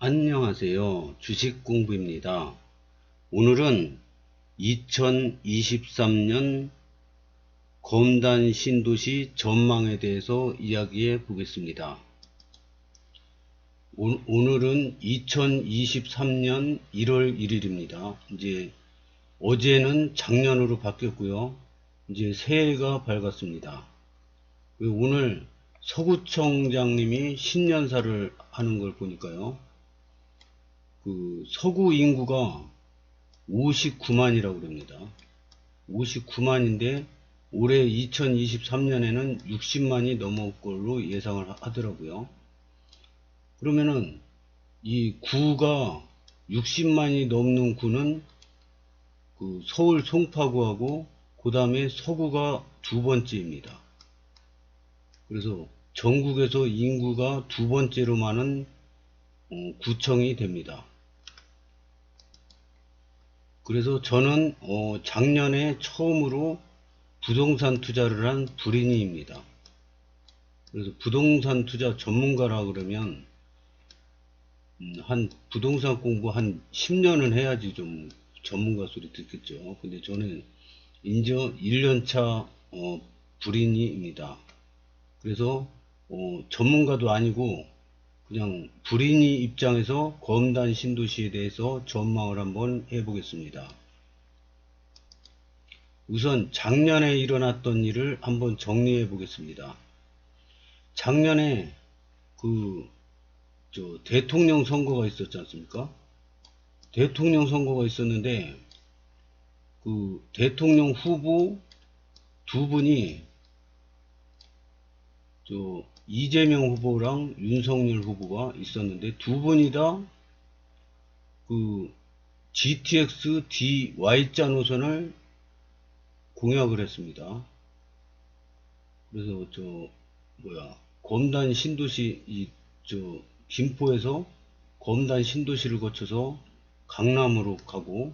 안녕하세요. 주식공부입니다. 오늘은 2023년 검단 신도시 전망에 대해서 이야기해 보겠습니다. 오늘은 2023년 1월 1일입니다. 이제 어제는 작년으로 바뀌었고요. 이제 새해가 밝았습니다. 오늘 서구청장님이 신년사를 하는 걸 보니까요. 서구 인구가 59만이라고 그럽니다. 59만인데 올해 2023년에는 60만이 넘을 걸로 예상을 하더라고요. 그러면은 이 구가 60만이 넘는 구는 서울 송파구하고 그 다음에 서구가 두 번째입니다. 그래서 전국에서 인구가 두 번째로 많은 구청이 됩니다. 그래서 저는 작년에 처음으로 부동산 투자를 한 불인이입니다. 그래서 부동산 투자 전문가라 그러면 한 부동산 공부 한 10년은 해야지 좀 전문가 소리 듣겠죠. 근데 저는 이제 1년차 불인이입니다. 그래서 전문가도 아니고 그냥 불인이 입장에서 검단 신도시에 대해서 전망을 한번 해보겠습니다. 우선 작년에 일어났던 일을 한번 정리해 보겠습니다. 작년에 대통령 선거가 있었지 않습니까? 대통령 선거가 있었는데 대통령 후보 두 분이 이재명 후보랑 윤석열 후보가 있었는데 두 분이 다 GTX DY자 노선을 공약을 했습니다. 그래서 검단 신도시 김포에서 검단 신도시를 거쳐서 강남으로 가고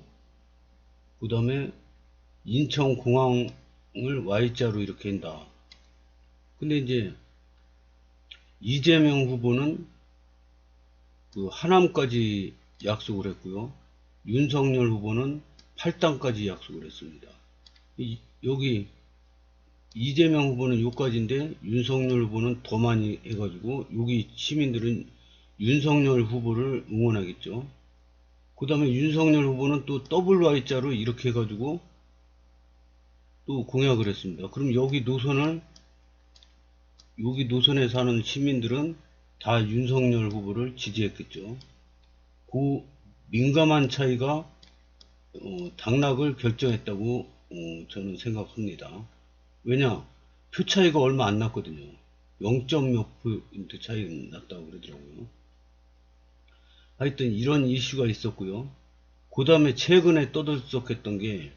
그 다음에 인천공항을 Y자로 이렇게 한다. 근데 이제 이재명 후보는 하남까지 약속을 했고요. 윤석열 후보는 팔당까지 약속을 했습니다. 여기 이재명 후보는 요까지인데 윤석열 후보는 더 많이 해가지고 여기 시민들은 윤석열 후보를 응원하겠죠. 그 다음에 윤석열 후보는 또 WY자로 이렇게 해가지고 또 공약을 했습니다. 그럼 여기 노선에 사는 시민들은 다 윤석열 후보를 지지했겠죠. 그 민감한 차이가 당락을 결정했다고 저는 생각합니다. 왜냐? 표 차이가 얼마 안 났거든요. 0점 몇 포인트 차이 났다고 그러더라고요. 하여튼 이런 이슈가 있었고요. 그 다음에 최근에 떠들썩했던 게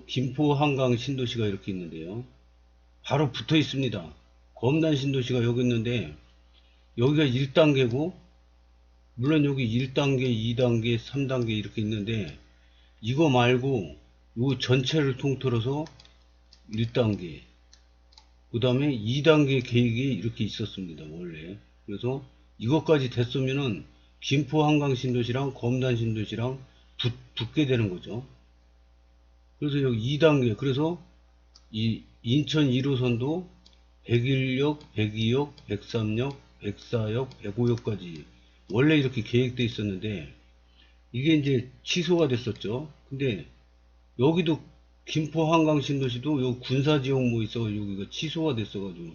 김포 한강 신도시가 이렇게 있는데요. 바로 붙어 있습니다. 검단 신도시가 여기 있는데 여기가 1단계고 물론 여기 1단계, 2단계, 3단계 이렇게 있는데 이거 말고 요 전체를 통틀어서 1단계 그 다음에 2단계 계획이 이렇게 있었습니다. 원래. 그래서 이것까지 됐으면은 김포 한강 신도시랑 검단 신도시랑 붙게 되는 거죠. 그래서 여기 2단계 그래서 이 인천 1호선도 101역, 102역, 103역, 104역, 105역까지 원래 이렇게 계획되어 있었는데 이게 이제 취소가 됐었죠. 근데 여기도 김포 한강 신도시도 요 군사지역 뭐 있어가지고 여기가 취소가 됐어가지고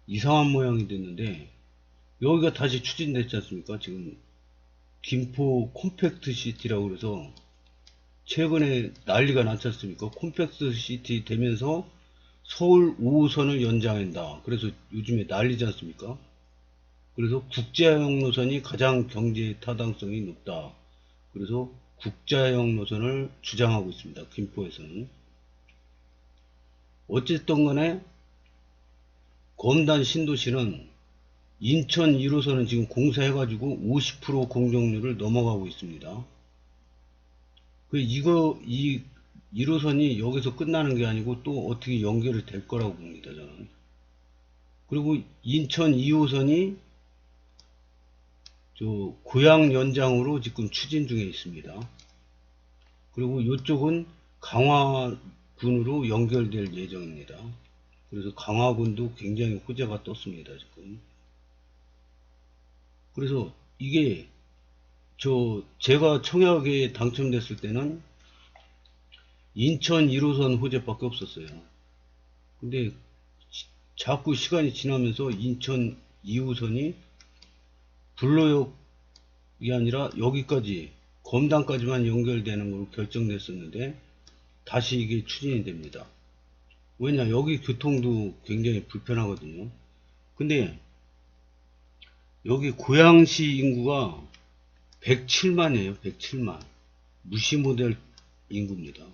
이상한 모양이 됐는데 여기가 다시 추진됐지 않습니까? 지금 김포 콤팩트 시티라고 그래서 최근에 난리가 났지 않습니까? 콤팩트 시티 되면서 서울 5호선을 연장한다. 그래서 요즘에 난리지 않습니까? 그래서 국제형 노선이 가장 경제 타당성이 높다. 그래서 국제형 노선을 주장하고 있습니다. 김포에서는. 어쨌든 간에 검단 신도시는 인천 1호선은 지금 공사해가지고 50% 공정률을 넘어가고 있습니다. 이 1호선이 여기서 끝나는 게 아니고 또 어떻게 연결이 될 거라고 봅니다, 저는. 그리고 인천 2호선이 저 고양 연장으로 지금 추진 중에 있습니다. 그리고 이쪽은 강화군으로 연결될 예정입니다. 그래서 강화군도 굉장히 호재가 떴습니다, 지금. 그래서 이게 제가 청약에 당첨됐을 때는 인천 1호선 호재밖에 없었어요. 근데 자꾸 시간이 지나면서 인천 2호선이 불로역이 아니라 여기까지 검단까지만 연결되는 걸로 결정됐었는데 다시 이게 추진이 됩니다. 왜냐, 여기 교통도 굉장히 불편하거든요. 근데 여기 고양시 인구가 107만이에요. 107만. 무시 모델 인구입니다.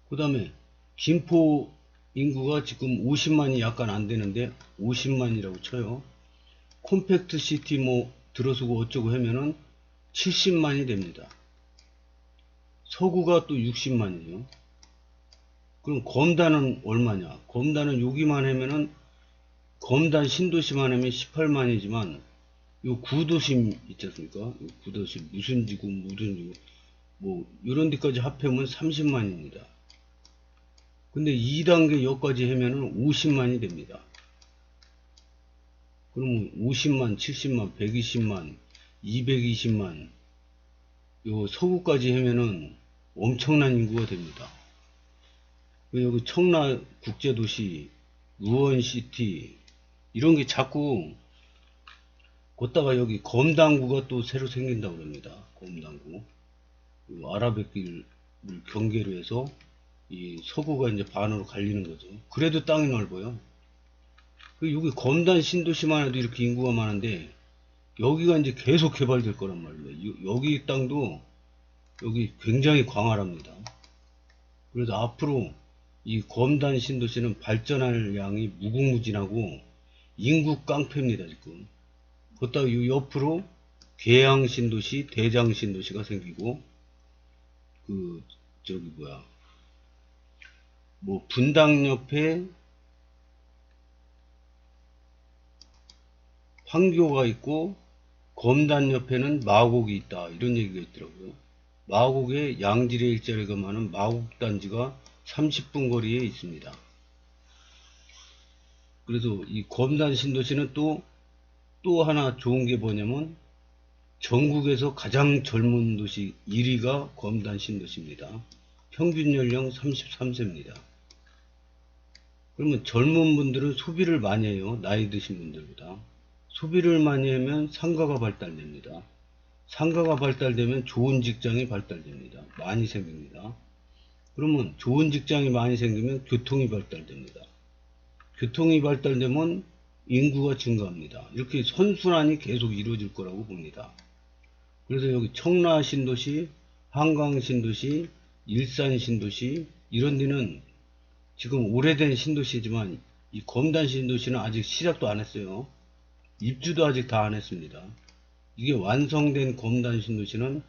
그 다음에 김포 인구가 지금 50만이 약간 안 되는데 50만이라고 쳐요. 콤팩트 시티 뭐 들어서고 어쩌고 하면은 70만이 됩니다. 서구가 또 60만이에요. 그럼 검단은 얼마냐? 검단은 여기만 하면은 검단 신도시만 하면 18만이지만 요 구도심 있지 않습니까? 요 구도심 무슨 지구 뭐 이런 데까지 합하면 30만입니다. 근데 2단계 여기까지 하면은 50만이 됩니다. 그러면 50만, 70만, 120만, 220만 요 서구까지 하면은 엄청난 인구가 됩니다. 여기 청라 국제도시, 우원시티 이런 게 자꾸 걷다가 여기 검단구가 또 새로 생긴다고 합니다. 검단구. 아라뱃길을 경계로 해서 이 서구가 이제 반으로 갈리는 거죠. 그래도 땅이 넓어요. 여기 검단 신도시만 해도 이렇게 인구가 많은데 여기가 이제 계속 개발될 거란 말입니다. 여기 땅도 여기 굉장히 광활합니다. 그래서 앞으로 이 검단 신도시는 발전할 양이 무궁무진하고 인구 깡패입니다, 지금. 그렇다고 이 옆으로 계양 신도시, 대장 신도시가 생기고, 분당 옆에 황교가 있고, 검단 옆에는 마곡이 있다. 이런 얘기가 있더라고요. 마곡에 양질의 일자리가 많은 마곡단지가 30분 거리에 있습니다. 그래서 이 검단 신도시는 또 하나 좋은 게 뭐냐면 전국에서 가장 젊은 도시 1위가 검단 신도시입니다. 평균 연령 33세입니다. 그러면 젊은 분들은 소비를 많이 해요. 나이 드신 분들보다. 소비를 많이 하면 상가가 발달됩니다. 상가가 발달되면 좋은 직장이 발달됩니다. 많이 생깁니다. 그러면 좋은 직장이 많이 생기면 교통이 발달됩니다. 교통이 발달되면 인구가 증가합니다. 이렇게 선순환이 계속 이루어질 거라고 봅니다. 그래서 여기 청라 신도시, 한강 신도시, 일산 신도시 이런 데는 지금 오래된 신도시지만 이 검단 신도시는 아직 시작도 안 했어요. 입주도 아직 다 안 했습니다. 이게 완성된 검단 신도시는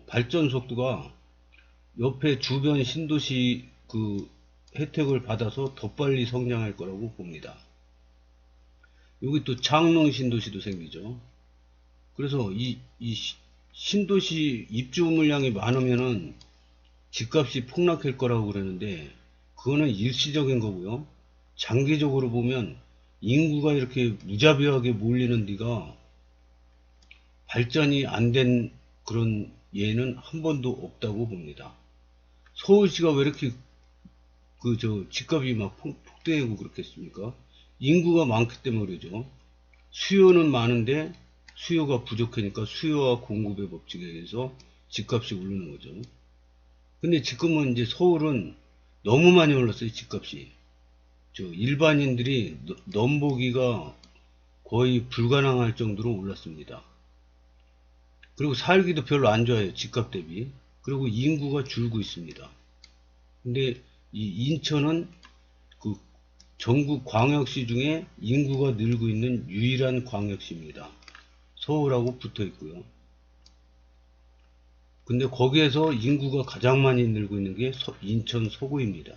발전 속도가 옆에 주변 신도시 혜택을 받아서 더 빨리 성장할 거라고 봅니다. 여기 또 장릉 신도시도 생기죠. 그래서 이 신도시 입주 물량이 많으면은 집값이 폭락할 거라고 그러는데 그거는 일시적인 거고요. 장기적으로 보면 인구가 이렇게 무자비하게 몰리는 데가 발전이 안 된 그런 예는 한 번도 없다고 봅니다. 서울시가 왜 이렇게 집값이 막 폭등하고 그렇겠습니까? 인구가 많기 때문에 그러죠. 수요는 많은데 수요가 부족하니까 수요와 공급의 법칙에 의해서 집값이 오르는 거죠. 근데 지금은 이제 서울은 너무 많이 올랐어요, 집값이. 일반인들이 넘보기가 거의 불가능할 정도로 올랐습니다. 그리고 살기도 별로 안 좋아요, 집값 대비. 그리고 인구가 줄고 있습니다. 근데 이 인천은 전국 광역시 중에 인구가 늘고 있는 유일한 광역시입니다. 서울하고 붙어 있고요. 근데 거기에서 인구가 가장 많이 늘고 있는 게 인천 서구입니다.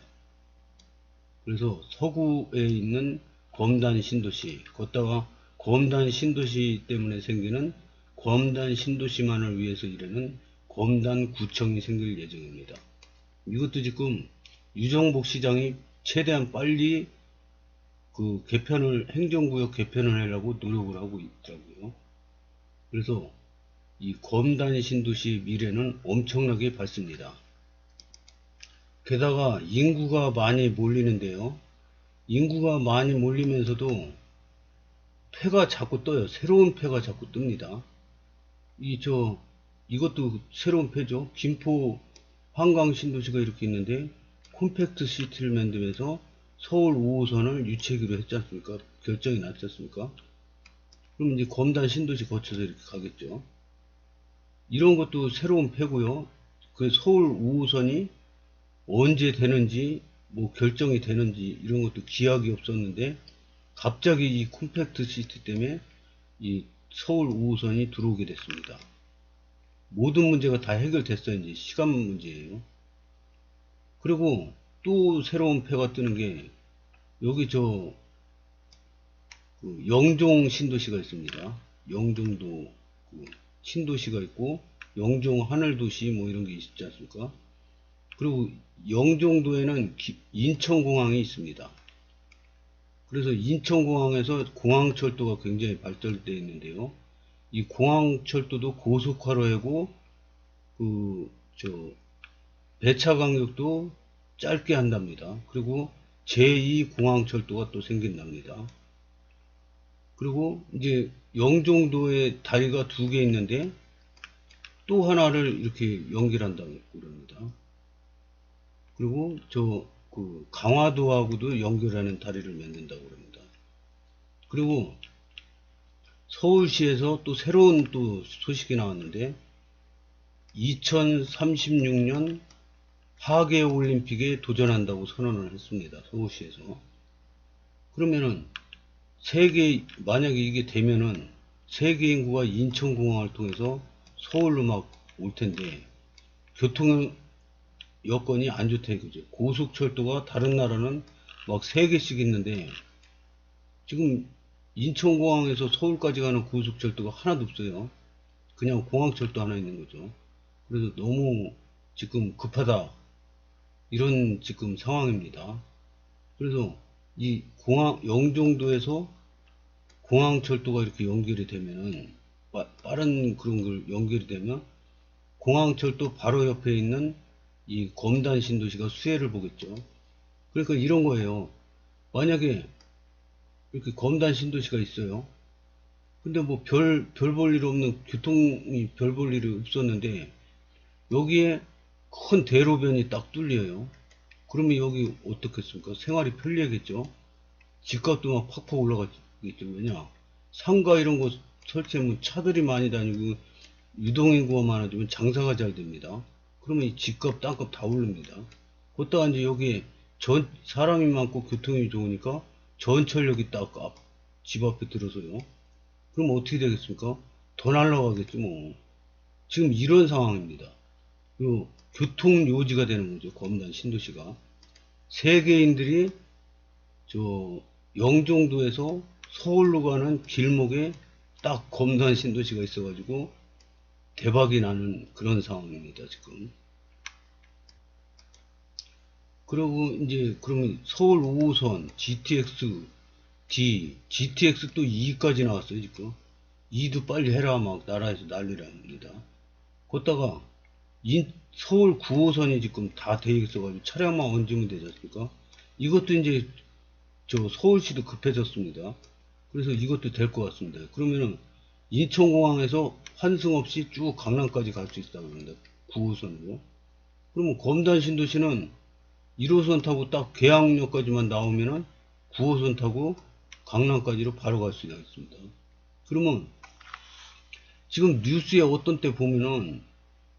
그래서 서구에 있는 검단 신도시, 걷다가 검단 신도시 때문에 생기는 검단 신도시만을 위해서 일하는 검단구청이 생길 예정입니다. 이것도 지금 유정복 시장이 최대한 빨리 그 행정구역 개편을 하려고 노력을 하고 있더라고요. 그래서 이 검단 신도시 미래는 엄청나게 밝습니다. 게다가 인구가 많이 몰리는데요. 인구가 많이 몰리면서도 폐가 자꾸 떠요. 새로운 폐가 자꾸 뜹니다. 이것도 새로운 폐죠. 김포 한강 신도시가 이렇게 있는데 콤팩트 시티를 만들면서 서울 5호선을 유치하기로 했지 않습니까? 결정이 났지 않습니까? 그럼 이제 검단 신도시 거쳐서 이렇게 가겠죠. 이런 것도 새로운 폐고요. 그 서울 5호선이 언제 되는지 뭐 결정이 되는지 이런 것도 기약이 없었는데 갑자기 이 콤팩트 시티 때문에 이 서울 5호선이 들어오게 됐습니다. 모든 문제가 다 해결됐어요. 이제 시간 문제예요. 그리고 또 새로운 폐가 뜨는 게 여기 영종 신도시가 있습니다. 영종도 신도시가 있고 영종 하늘도시 뭐 이런 게 있지 않습니까? 그리고 영종도에는 인천공항이 있습니다. 그래서 인천공항에서 공항철도가 굉장히 발달되어 있는데요. 이 공항철도도 고속화로 하고 배차 간격도 짧게 한답니다. 그리고 제2공항철도가 또 생긴답니다. 그리고 이제 영종도에 다리가 2개 있는데 또 하나를 이렇게 연결한다고 그럽니다. 그리고 강화도하고도 연결하는 다리를 만든다고 합니다. 그리고 서울시에서 또 새로운 또 소식이 나왔는데 2036년 하계올림픽에 도전한다고 선언을 했습니다. 서울시에서. 그러면은 만약에 이게 되면은 세계 인구가 인천공항을 통해서 서울로 막 올 텐데 교통 여건이 안 좋다 이거죠. 고속철도가 다른 나라는 막 3개씩 있는데 지금 인천공항에서 서울까지 가는 고속철도가 하나도 없어요. 그냥 공항철도 하나 있는 거죠. 그래서 너무 지금 급하다 이런 지금 상황입니다. 그래서 이 영종도에서 공항철도가 이렇게 연결이 되면은 빠른 그런 걸 연결이 되면 공항철도 바로 옆에 있는 이 검단 신도시가 수혜를 보겠죠. 그러니까 이런 거예요. 만약에 이렇게 검단 신도시가 있어요. 근데 뭐 별 볼 일 없는 교통이 별 볼 일이 없었는데 여기에 큰 대로변이 딱 뚫려요. 그러면 여기 어떻겠습니까? 생활이 편리하겠죠. 집값도 막 팍팍 올라가겠죠. 왜냐? 상가 이런 거 설치하면 차들이 많이 다니고 유동인구가 많아지면 장사가 잘 됩니다. 그러면 이 집값, 땅값 다 오릅니다. 거기다가 이제 여기에 사람이 많고 교통이 좋으니까 전철역이 딱 집 앞에 들어서요. 그럼 어떻게 되겠습니까? 더 날라가겠죠, 뭐. 지금 이런 상황입니다. 요 교통 요지가 되는 거죠, 검단 신도시가. 세계인들이 영종도에서 서울로 가는 길목에 딱 검단 신도시가 있어가지고 대박이 나는 그런 상황입니다, 지금. 그리고 이제 그러면 서울 5호선, GTX 또 2까지 나왔어요, 지금. 2도 빨리 해라, 막 나라에서 난리랍니다. 거기다가 서울 9호선이 지금 다 돼 있어가지고 차량만 얹으면 되지 않습니까? 이것도 이제 서울시도 급해졌습니다. 그래서 이것도 될 것 같습니다. 그러면은 인천공항에서 환승 없이 쭉 강남까지 갈 수 있다고 합니다. 9호선으로. 그러면 검단 신도시는 1호선 타고 딱 계양역까지만 나오면은 9호선 타고 강남까지로 바로 갈 수 있습니다. 그러면 지금 뉴스에 어떤 때 보면은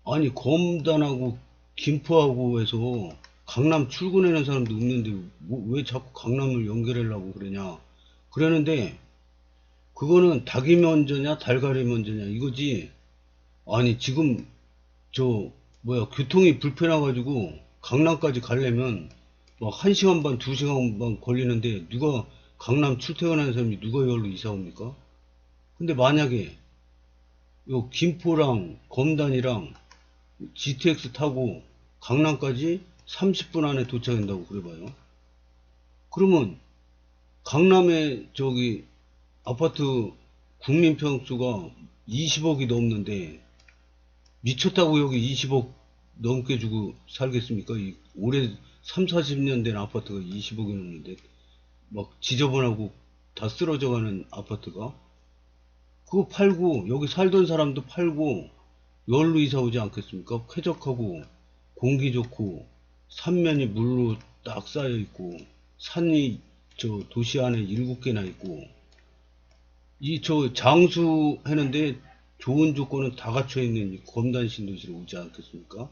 아니 검단하고 김포하고 해서 강남 출근하는 사람도 없는데 왜 자꾸 강남을 연결하려고 그러냐 그러는데 그거는 닭이 먼저냐 달걀이 먼저냐 이거지. 아니 지금 교통이 불편해가지고 강남까지 가려면 막 1시간 반 2시간 반 걸리는데 누가 강남 출퇴근하는 사람이 누가 여기로 이사 옵니까? 근데 만약에 요 김포랑 검단이랑 GTX 타고 강남까지 30분 안에 도착한다고 그래봐요. 그러면 강남에 저기 아파트 국민평수가 20억이 넘는데 미쳤다고 여기 20억 넘게 주고 살겠습니까? 이 올해 3, 40년 된 아파트가 20억이 넘는데 막 지저분하고 다 쓰러져가는 아파트가 그거 팔고 여기 살던 사람도 팔고 열로 이사 오지 않겠습니까? 쾌적하고 공기 좋고 삼면이 물로 딱 쌓여 있고 산이 저 도시 안에 7개나 있고 이 저 장수하는데 좋은 조건은 다 갖춰 있는 이 검단 신도시로 오지 않겠습니까?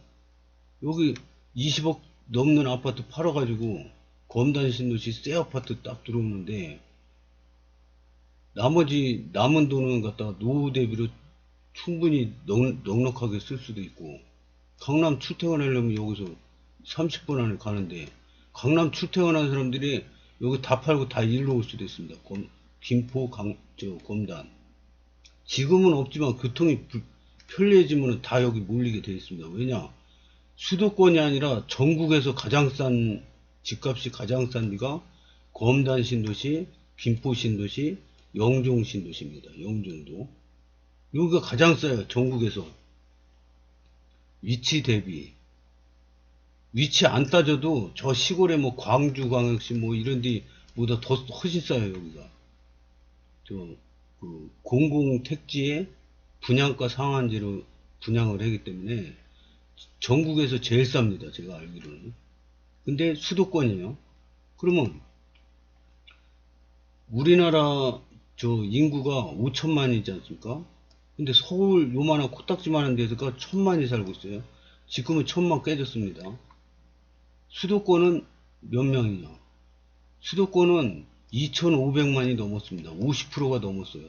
여기 20억 넘는 아파트 팔아가지고 검단 신도시 새 아파트 딱 들어오는데 나머지 남은 돈은 갖다가 노후 대비로 충분히 넉넉하게 쓸 수도 있고 강남 출퇴근하려면 여기서 30분 안에 가는데 강남 출퇴근하는 사람들이 여기 다 팔고 다 일로 올 수도 있습니다. 김포 검단 지금은 없지만 교통이 편리해지면 다 여기 몰리게 되어 있습니다. 왜냐 수도권이 아니라 전국에서 가장 싼 집값이 가장 싼 데가 검단 신도시, 김포 신도시, 영종 신도시입니다. 영종도 여기가 가장 싸요. 전국에서 위치 대비 위치 안 따져도 저 시골에 뭐 광주 광역시 뭐 이런 데보다 더 훨씬 싸요. 여기가 그 공공 택지에 분양가 상한제로 분양을 하기 때문에 전국에서 제일 쌉니다. 제가 알기로는. 근데 수도권이에요. 그러면 우리나라 저 인구가 5천만이지 않습니까? 근데 서울 요만한 코딱지만한 데서가 1,000만이 살고 있어요. 지금은 1,000만 깨졌습니다. 수도권은 몇 명이냐? 수도권은 2,500만이 넘었습니다. 50%가 넘었어요.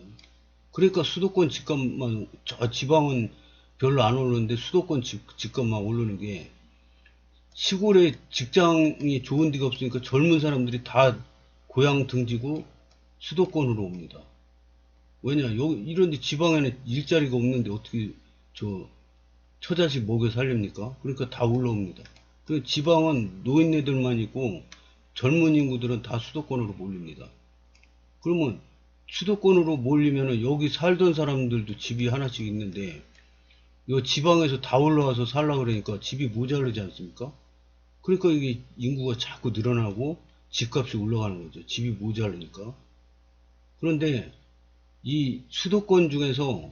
그러니까 수도권 집값만, 지방은 별로 안 오르는데 수도권 집값만 오르는 게 시골에 직장이 좋은 데가 없으니까 젊은 사람들이 다 고향 등지고 수도권으로 옵니다. 왜냐, 이런 데 지방에는 일자리가 없는데 어떻게 처자식 먹여 살립니까? 그러니까 다 올라옵니다. 그 지방은 노인네들만 있고 젊은 인구들은 다 수도권으로 몰립니다. 그러면 수도권으로 몰리면은 여기 살던 사람들도 집이 하나씩 있는데 이 지방에서 다 올라와서 살라 그러니까 집이 모자르지 않습니까? 그러니까 이게 인구가 자꾸 늘어나고 집값이 올라가는 거죠. 집이 모자르니까. 그런데 이 수도권 중에서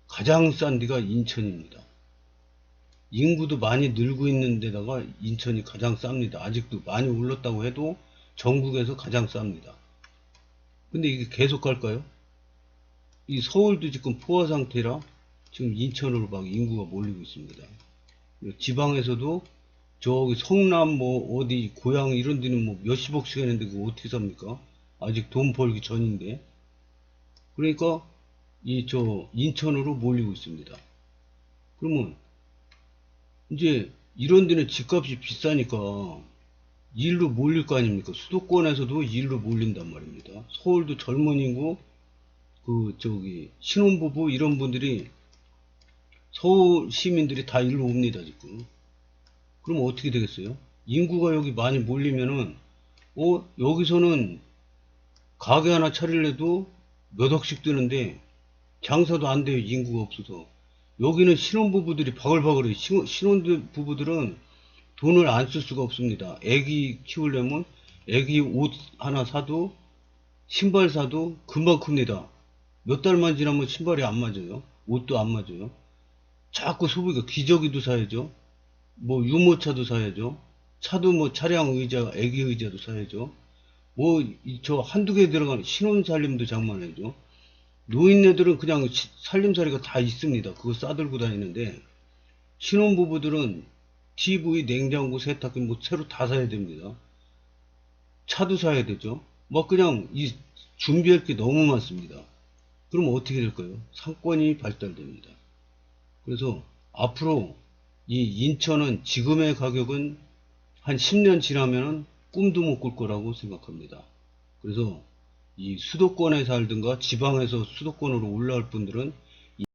가장 싼 데가 인천입니다. 인구도 많이 늘고 있는 데다가 인천이 가장 쌉니다. 아직도 많이 올랐다고 해도 전국에서 가장 쌉니다. 근데 이게 계속 갈까요? 이 서울도 지금 포화 상태라 지금 인천으로 막 인구가 몰리고 있습니다. 지방에서도 저기 성남 뭐 어디 고향 이런 데는 뭐 몇십억씩 했는데 그거 어떻게 삽니까? 아직 돈 벌기 전인데. 그러니까 이 인천으로 몰리고 있습니다. 그러면 이제 이런 데는 집값이 비싸니까 일로 몰릴 거 아닙니까? 수도권에서도 일로 몰린단 말입니다. 서울도 젊은 인구, 신혼부부 이런 분들이 서울 시민들이 다 일로 옵니다, 지금. 그럼 어떻게 되겠어요? 인구가 여기 많이 몰리면은, 여기서는 가게 하나 차리려도 몇 억씩 드는데 장사도 안 돼요, 인구가 없어서. 여기는 신혼부부들이 바글바글해요. 신혼부부들은 돈을 안 쓸 수가 없습니다. 애기 키우려면 애기 옷 하나 사도 신발 사도 금방 큽니다. 몇 달만 지나면 신발이 안 맞아요. 옷도 안 맞아요. 자꾸 소비가 기저귀도 사야죠. 뭐 유모차도 사야죠. 차도 뭐 차량 의자, 애기 의자도 사야죠. 뭐 저 한두 개 들어가는 신혼살림도 장만해야죠. 노인네들은 그냥 살림살이가 다 있습니다. 그거 싸들고 다니는데 신혼부부들은 TV, 냉장고, 세탁기 뭐 새로 다 사야 됩니다. 차도 사야 되죠. 뭐 그냥 준비할 게 너무 많습니다. 그럼 어떻게 될까요? 상권이 발달됩니다. 그래서 앞으로 이 인천은 지금의 가격은 한 10년 지나면 꿈도 못 꿀 거라고 생각합니다. 그래서 이 수도권에 살든가 지방에서 수도권으로 올라올 분들은